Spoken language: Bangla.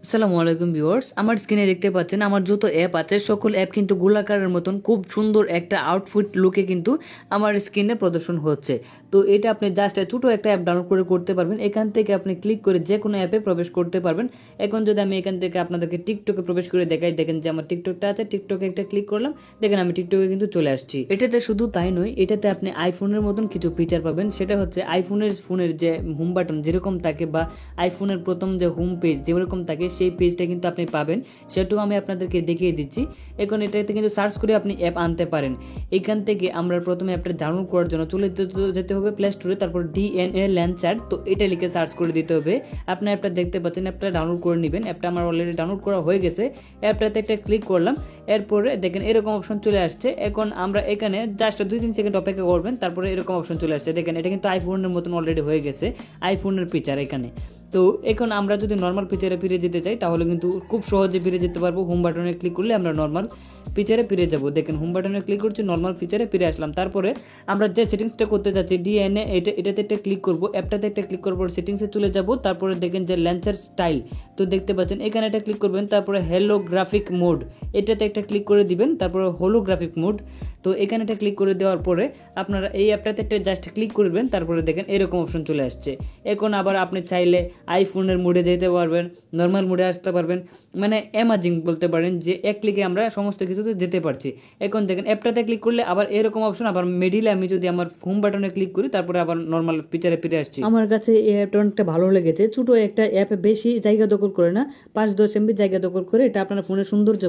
আসসালামু আলাইকুম ভিউয়ার্স, আমার স্ক্রিনে দেখতে পাচ্ছেন আমার যত অ্যাপ আছে সকল অ্যাপ কিন্তু গোলাকারের মতন খুব সুন্দর একটা আউটফিট লুকে কিন্তু আমার স্ক্রিনে প্রদর্শন হচ্ছে। তো এটা আপনি জাস্ট ছোটো একটা অ্যাপ ডাউনলোড করে করতে পারবেন। এখান থেকে আপনি ক্লিক করে যে কোনো অ্যাপে প্রবেশ করতে পারবেন। এখন যদি আমি এখান থেকে আপনাদেরকে টিকটকে প্রবেশ করে দেখাই, দেখেন যে আমার টিকটকটা আছে, টিকটকে একটা ক্লিক করলাম, দেখেন আমি টিকটকে কিন্তু চলে আসছি। এটাতে শুধু তাই নয়, এটাতে আপনি আইফোনের মতন কিছু ফিচার পাবেন। সেটা হচ্ছে ফোনের যে হোম বাটন যেরকম থাকে বা আইফোনের প্রথম যে হোম পেজ যেরকম থাকে সেই পেজটা কিন্তু আপনি পাবেন, সেটাও আমি আপনাদেরকে দেখিয়ে দিচ্ছি। এখন এটাতে কিন্তু সার্চ করে আপনি অ্যাপ আনতে পারেন। এখান থেকে আমরা প্রথমে অ্যাপটা ডাউনলোড করার জন্য চলে যেতে হবে প্লে স্টোরে, তারপর ডিএনএ ল্যান্সার, তো এটা লিখে সার্চ করে দিতে হবে। আপনি অ্যাপটা দেখতে পাচ্ছেন, অ্যাপটা ডাউনলোড করে নেবেন। অ্যাপটা আমার অলরেডি ডাউনলোড করা হয়ে গেছে। অ্যাপটাতে একটা ক্লিক করলাম, এরপরে দেখেন এরকম অপশন চলে আসছে। এখন আমরা এখানে জাস্ট 2-3 সেকেন্ড অপেক্ষা করবেন, তারপরে এরকম অপশন চলে আসছে। দেখেন এটা কিন্তু আইফোনের মতন অলরেডি হয়ে গেছে, আইফোনের ফিচার এখানে। তো এখন আমরা যদি নর্মাল ফিচারে ফিরে যেতে চাই তাহলে কিন্তু খুব সহজে ফিরে যেতে পারবো। হোম বাটনে ক্লিক করলে আমরা নর্মাল ফিচারে ফিরে যাব। দেখেন হোম বাটনে ক্লিক করছি, নর্মাল ফিচারে ফিরে আসলাম। তারপরে আমরা যে সেটিংসটা করতে চাচ্ছি ডিএনএ, এটাতে একটা ক্লিক করব, অ্যাপটাতে একটা ক্লিক করবো, সেটিংসে চলে যাব। তারপরে দেখেন যে ল্যান্সার স্টাইল, তো দেখতে পাচ্ছেন এখানে একটা ক্লিক করবেন। তারপরে হেলোগ্রাফিক মোড, এটাতে একটা ক্লিক করে দিবেন। তারপরে হোলোগ্রাফিক মোড, তো এখানে একটা ক্লিক করে দেওয়ার পরে আপনারা এই অ্যাপটাতে একটা জাস্ট ক্লিক করবেন। তারপরে দেখেন এরকম অপশন চলে আসছে। এখন আবার আপনি চাইলে আইফোনের মোডে যেতে পারবেন, নর্মাল মোডে আসতে পারবেন, মানে অ্যামাজিং বলতে পারেন যে এক ক্লিকে আমরা সমস্ত কিছুতে যেতে পারছি। এখন দেখেন অ্যাপটাতে ক্লিক করলে আবার এরকম অপশন, আবার মিডিলে আমি যদি আমার হোম বাটনে ক্লিক করি তারপরে আবার নর্মাল ফিচারে ফিরে আসছি। আমার কাছে এই অ্যাপটা অনেকটা ভালো লেগেছে। ছোটো একটা অ্যাপ, বেশি জায়গা দখল করে না, 5-10 MB জায়গা দখল করে, এটা আপনার ফোনের সৌন্দর্য